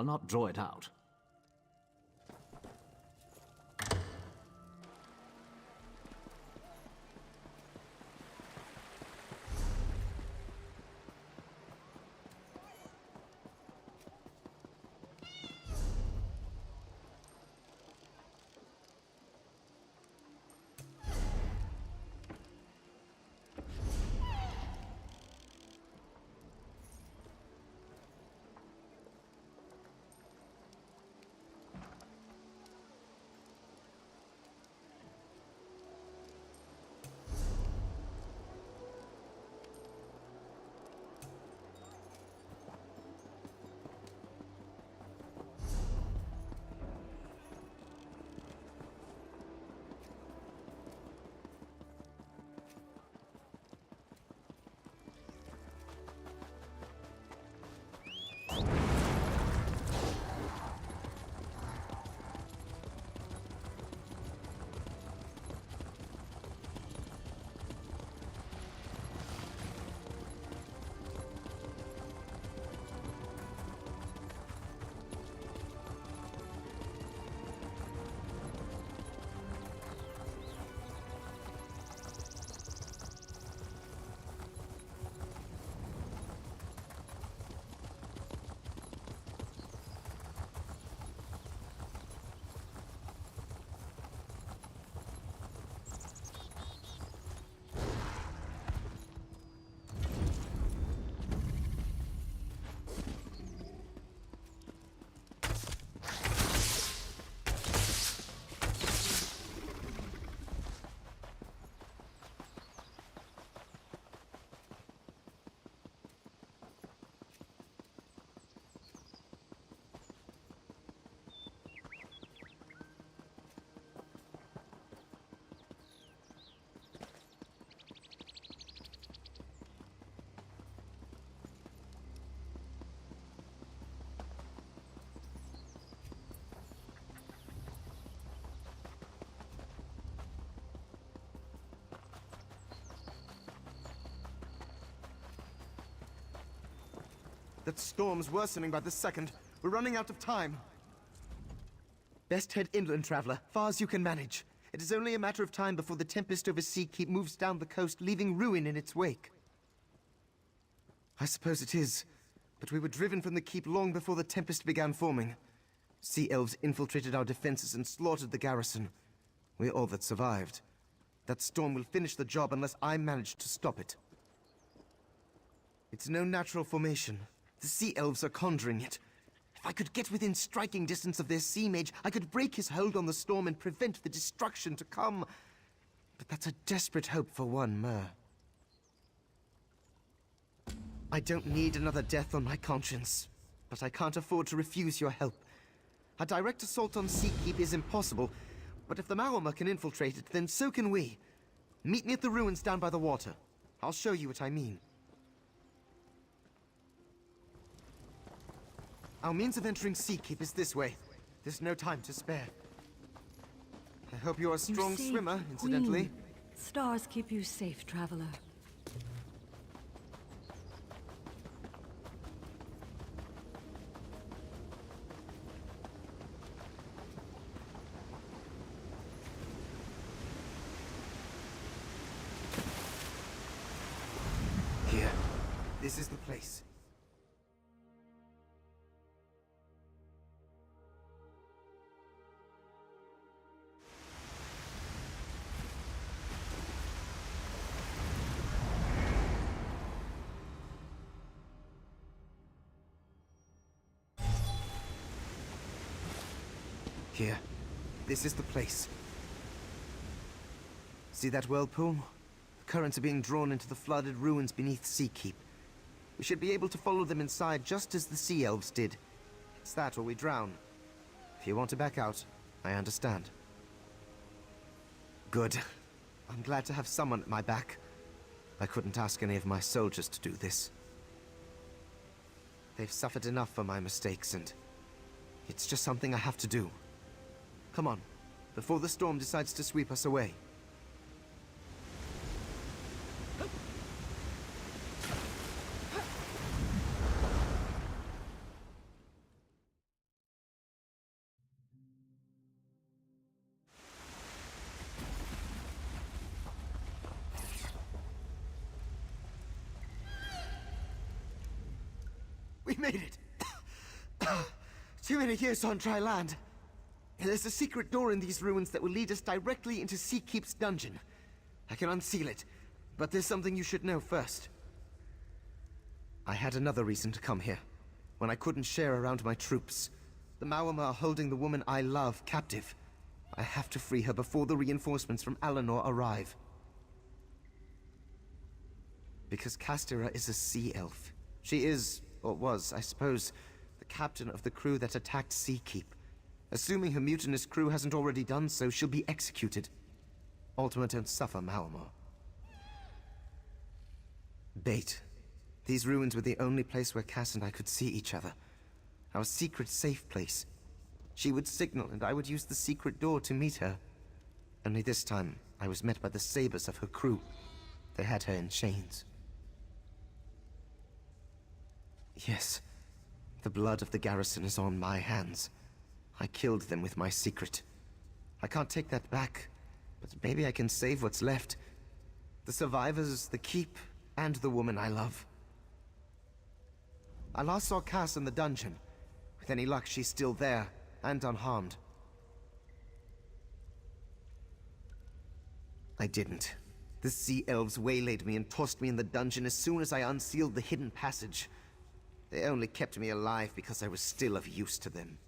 I'll not draw it out. That storm's worsening by the second. We're running out of time. Best head inland, traveler, far as you can manage. It is only a matter of time before the tempest over Sea Keep moves down the coast, leaving ruin in its wake. I suppose it is, but we were driven from the keep long before the tempest began forming. Sea elves infiltrated our defenses and slaughtered the garrison. We're all that survived. That storm will finish the job unless I manage to stop it. It's no natural formation. The sea elves are conjuring it. If I could get within striking distance of their sea mage, I could break his hold on the storm and prevent the destruction to come. But that's a desperate hope for one mer. I don't need another death on my conscience, but I can't afford to refuse your help. A direct assault on Sea Keep is impossible, but if the Maormer can infiltrate it, then so can we. Meet me at the ruins down by the water. I'll show you what I mean. Our means of entering Sea Keep is this way. There's no time to spare. I hope you're a strong swimmer, incidentally. Queen. Stars keep you safe, traveler. Here. This is the place. Here. This is the place. See that whirlpool? The currents are being drawn into the flooded ruins beneath Sea Keep. We should be able to follow them inside just as the sea elves did. It's that or we drown. If you want to back out, I understand. Good. I'm glad to have someone at my back. I couldn't ask any of my soldiers to do this. They've suffered enough for my mistakes, and it's just something I have to do. Come on, before the storm decides to sweep us away. made it! Too many years on dry land. There's a secret door in these ruins that will lead us directly into Sea Keep's dungeon. I can unseal it, but there's something you should know first. I had another reason to come here, when I couldn't share around my troops. The Maormer are holding the woman I love captive. I have to free her before the reinforcements from Alinor arrive. Because Castera is a sea elf. She is, or was, I suppose, the captain of the crew that attacked Sea Keep. Assuming her mutinous crew hasn't already done so, she'll be executed. Ultima don't suffer, Maormer. Bait. These ruins were the only place where Cass and I could see each other. Our secret safe place. She would signal and I would use the secret door to meet her. Only this time, I was met by the sabers of her crew. They had her in chains. Yes, the blood of the garrison is on my hands. I killed them with my secret. I can't take that back, but maybe I can save what's left. The survivors, the keep, and the woman I love. I last saw Cass in the dungeon. With any luck, she's still there, and unharmed. I didn't. The sea elves waylaid me and tossed me in the dungeon as soon as I unsealed the hidden passage. They only kept me alive because I was still of use to them.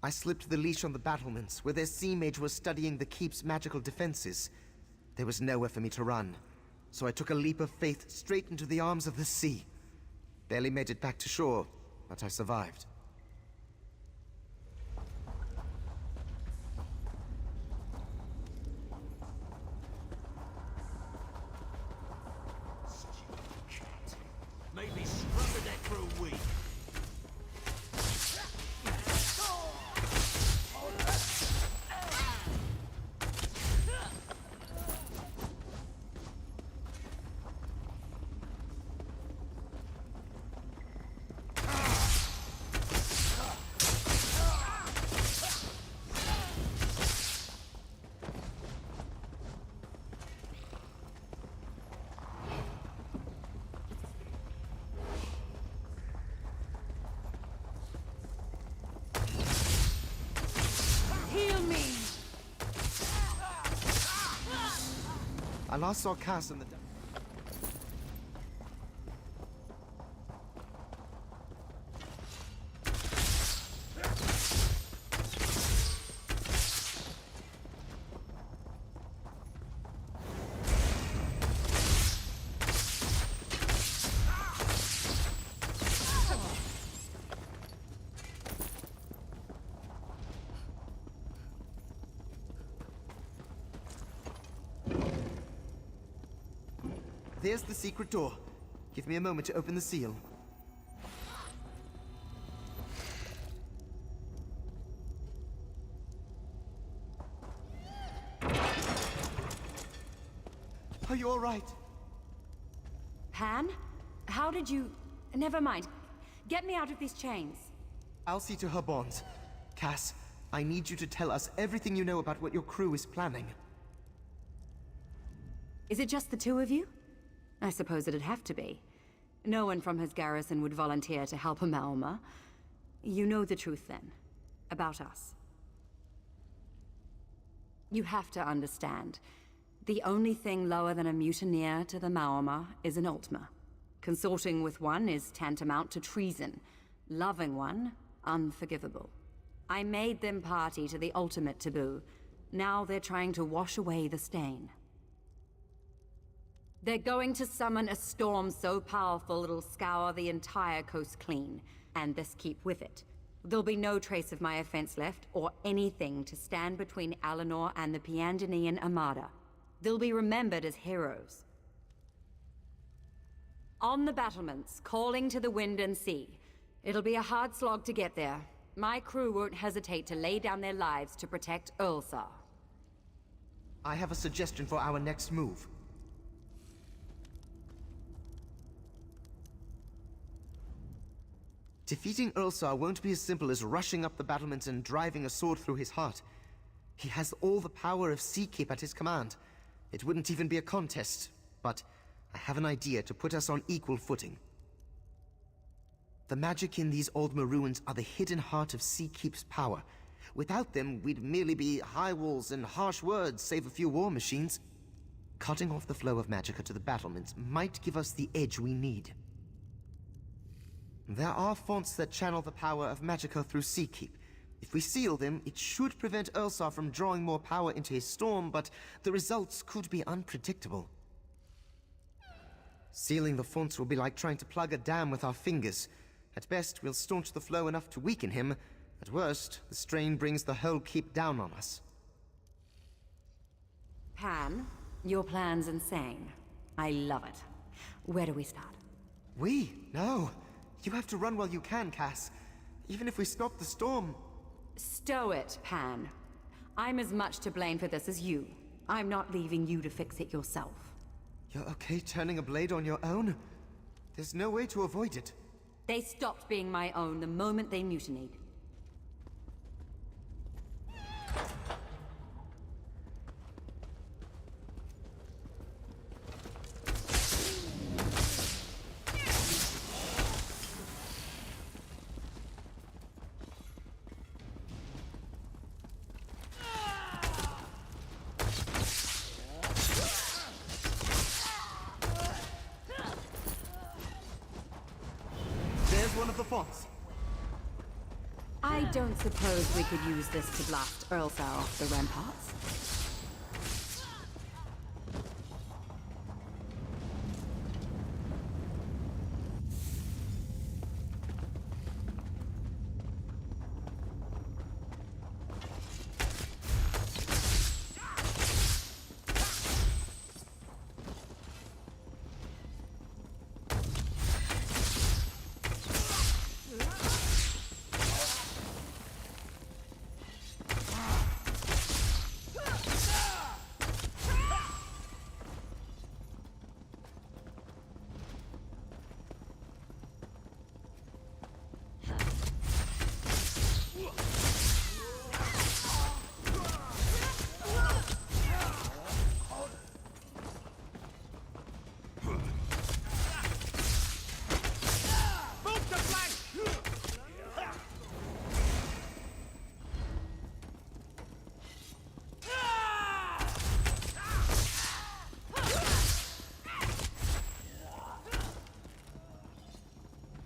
I slipped the leash on the battlements, where their sea mage was studying the keep's magical defenses. There was nowhere for me to run, so I took a leap of faith straight into the arms of the sea. Barely made it back to shore, but I survived. Maybe scrub the deck for a week. I last saw Cass in the... There's the secret door. Give me a moment to open the seal. Are you all right? Pan? How did you... Never mind. Get me out of these chains. I'll see to her bonds. Cass, I need you to tell us everything you know about what your crew is planning. Is it just the two of you? I suppose it'd have to be. No one from his garrison would volunteer to help a Maormer. You know the truth then, about us. You have to understand. The only thing lower than a mutineer to the Maormer is an Ultima. Consorting with one is tantamount to treason. Loving one, unforgivable. I made them party to the ultimate taboo. Now they're trying to wash away the stain. They're going to summon a storm so powerful it'll scour the entire coast clean, and this keep with it. There'll be no trace of my offense left, or anything to stand between Alinor and the Piandinian Armada. They'll be remembered as heroes. On the battlements, calling to the wind and sea. It'll be a hard slog to get there. My crew won't hesitate to lay down their lives to protect Ulsar. I have a suggestion for our next move. Defeating Ulsar won't be as simple as rushing up the battlements and driving a sword through his heart. He has all the power of Sea Keep at his command. It wouldn't even be a contest, but I have an idea to put us on equal footing. The magic in these Aldmer ruins are the hidden heart of Sea Keep's power. Without them, we'd merely be high walls and harsh words, save a few war machines. Cutting off the flow of magicka to the battlements might give us the edge we need. There are fonts that channel the power of magicka through Sea Keep. If we seal them, it should prevent Ursar from drawing more power into his storm, but the results could be unpredictable. Sealing the fonts will be like trying to plug a dam with our fingers. At best, we'll staunch the flow enough to weaken him. At worst, the strain brings the whole keep down on us. Pan, your plan's insane. I love it. Where do we start? No. You have to run while you can, Cass. Even if we stop the storm... Stow it, Pan. I'm as much to blame for this as you. I'm not leaving you to fix it yourself. You're okay turning a blade on your own? There's no way to avoid it. They stopped being my own the moment they mutinied. There's one of the fonts. I don't suppose we could use this to blast Ursar off the ramparts.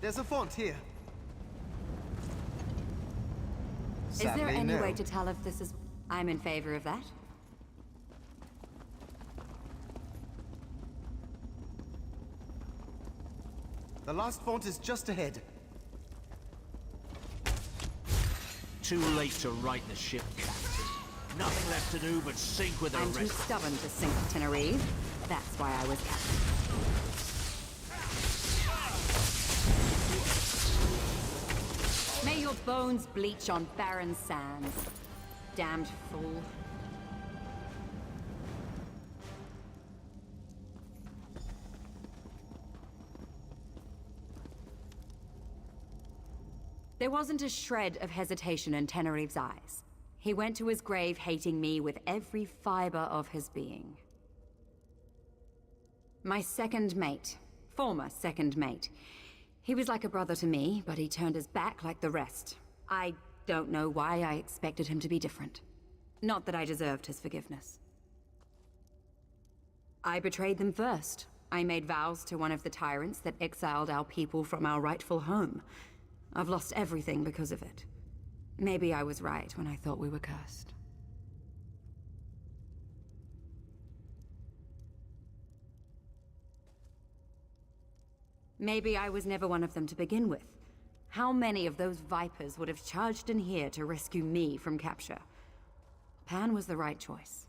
There's a font here. Is there Sadly, any no. way to tell if this is... I'm in favor of that. The last font is just ahead. Too late to right the ship, Captain. Nothing left to do but sink with the I'm too rest. stubborn to sink Tenerife. That's why I was captain. May your bones bleach on barren sands. Damned fool. There wasn't a shred of hesitation in Tenerife's eyes. He went to his grave hating me with every fiber of his being. My second mate. Former second mate. He was like a brother to me, but he turned his back like the rest. I don't know why I expected him to be different. Not that I deserved his forgiveness. I betrayed them first. I made vows to one of the tyrants that exiled our people from our rightful home. I've lost everything because of it. Maybe I was right when I thought we were cursed. Maybe I was never one of them to begin with. How many of those vipers would have charged in here to rescue me from capture? Pan was the right choice.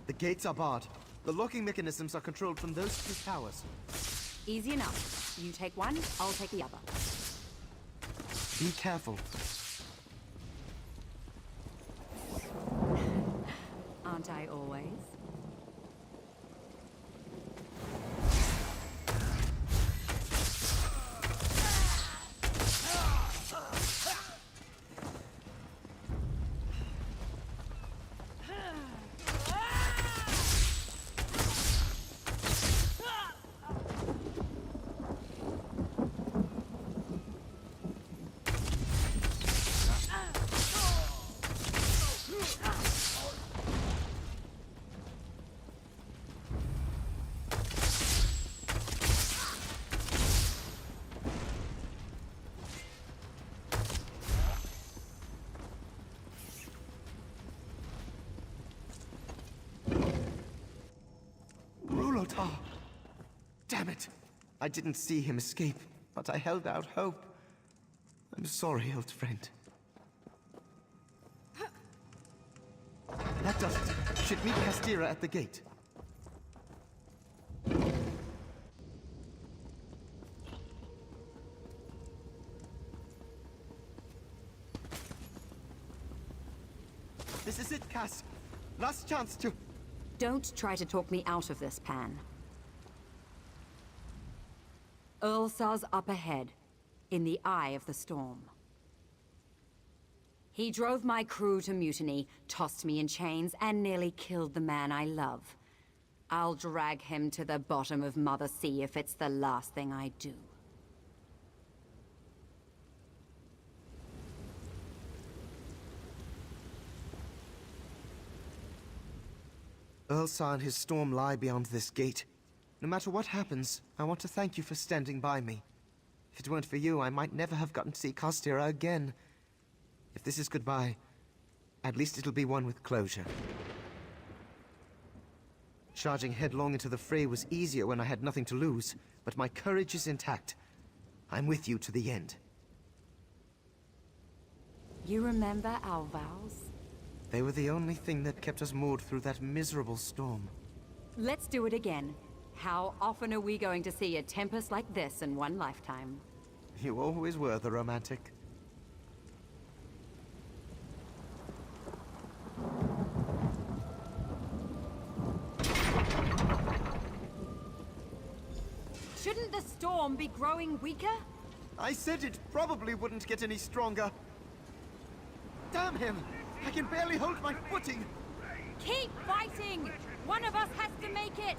The gates are barred. The locking mechanisms are controlled from those two towers. Easy enough. You take one, I'll take the other. Be careful. Aren't I always? Damn it! I didn't see him escape, but I held out hope. I'm sorry, old friend. That does it. Should meet Castira at the gate. This is it, Cass. Last chance to... Don't try to talk me out of this, Pan. Earlsar's up ahead, in the eye of the storm. He drove my crew to mutiny, tossed me in chains, and nearly killed the man I love. I'll drag him to the bottom of Mother Sea if it's the last thing I do. Earlsar and his storm lie beyond this gate. No matter what happens, I want to thank you for standing by me. If it weren't for you, I might never have gotten to see Castira again. If this is goodbye, at least it'll be one with closure. Charging headlong into the fray was easier when I had nothing to lose, but my courage is intact. I'm with you to the end. You remember our vows? They were the only thing that kept us moored through that miserable storm. Let's do it again. How often are we going to see a tempest like this in one lifetime? You always were the romantic. Shouldn't the storm be growing weaker? I said it probably wouldn't get any stronger. Damn him! I can barely hold my footing! Keep fighting! One of us has to make it!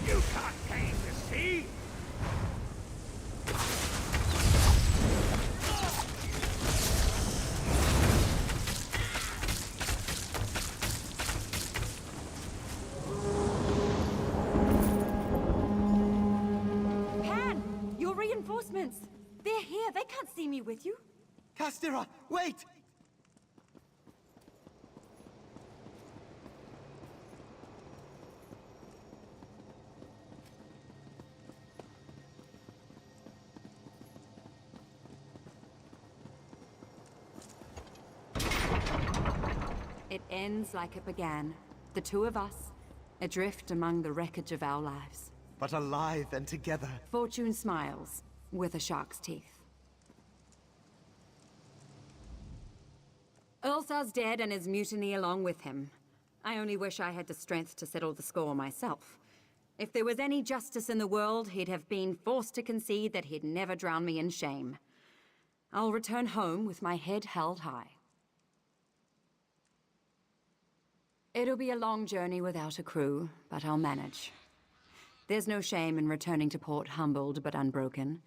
You can't tame the sea! Pan! Your reinforcements! They're here! They can't see me with you! Castira, wait! It ends like it began. The two of us, adrift among the wreckage of our lives. But alive and together. Fortune smiles, with a shark's teeth. Earlsar's dead and his mutiny along with him. I only wish I had the strength to settle the score myself. If there was any justice in the world, he'd have been forced to concede that he'd never drown me in shame. I'll return home with my head held high. It'll be a long journey without a crew, but I'll manage. There's no shame in returning to port humbled but unbroken,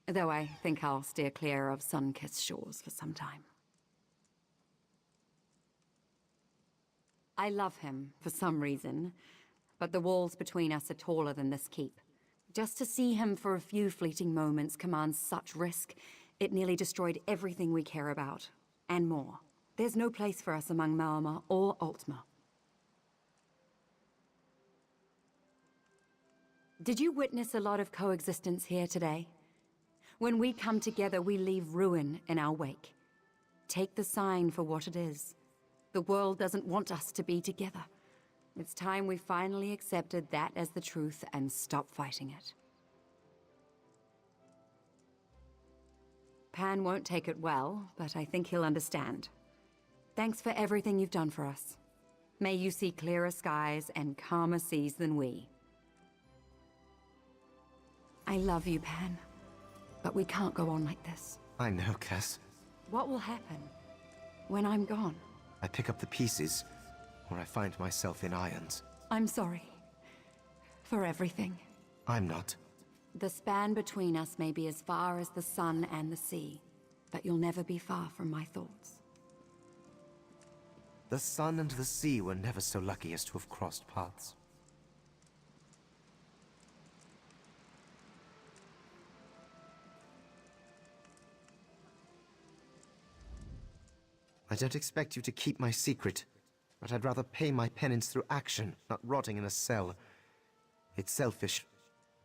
though I think I'll steer clear of sun-kissed shores for some time. I love him for some reason, but the walls between us are taller than this keep. Just to see him for a few fleeting moments commands such risk, it nearly destroyed everything we care about, and more. There's no place for us among Malma or Altma. Did you witness a lot of coexistence here today? When we come together, we leave ruin in our wake. Take the sign for what it is. The world doesn't want us to be together. It's time we finally accepted that as the truth and stopped fighting it. Pan won't take it well, but I think he'll understand. Thanks for everything you've done for us. May you see clearer skies and calmer seas than we. I love you, Pan. But we can't go on like this. I know, Cass. What will happen when I'm gone? I pick up the pieces, or I find myself in irons. I'm sorry. For everything. I'm not. The span between us may be as far as the sun and the sea, but you'll never be far from my thoughts. The sun and the sea were never so lucky as to have crossed paths. I don't expect you to keep my secret, but I'd rather pay my penance through action, not rotting in a cell. It's selfish,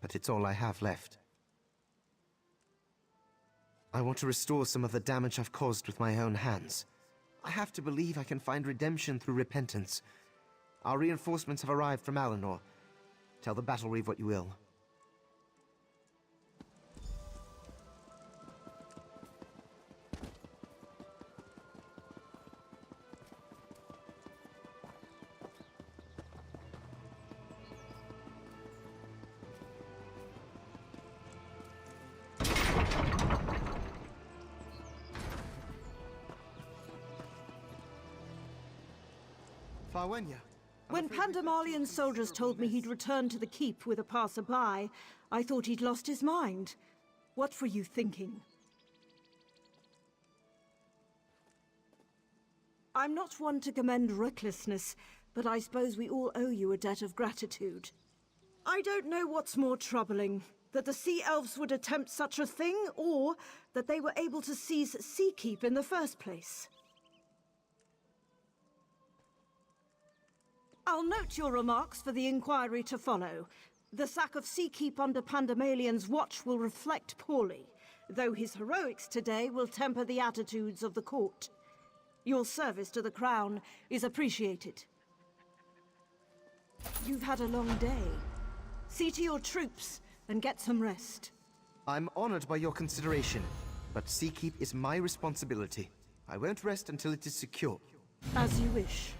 but it's all I have left. I want to restore some of the damage I've caused with my own hands. I have to believe I can find redemption through repentance. Our reinforcements have arrived from Alinor. Tell the battle reeve what you will. Farwenya. When Pandemalian soldiers told me he'd returned to the keep with a passerby, I thought he'd lost his mind. What were you thinking? I'm not one to commend recklessness, but I suppose we all owe you a debt of gratitude. I don't know what's more troubling, that the Sea Elves would attempt such a thing, or that they were able to seize Seakeep in the first place. I'll note your remarks for the inquiry to follow. The sack of Seakeep under Pandemalian's watch will reflect poorly, though his heroics today will temper the attitudes of the court. Your service to the Crown is appreciated. You've had a long day. See to your troops and get some rest. I'm honored by your consideration, but Seakeep is my responsibility. I won't rest until it is secure. As you wish.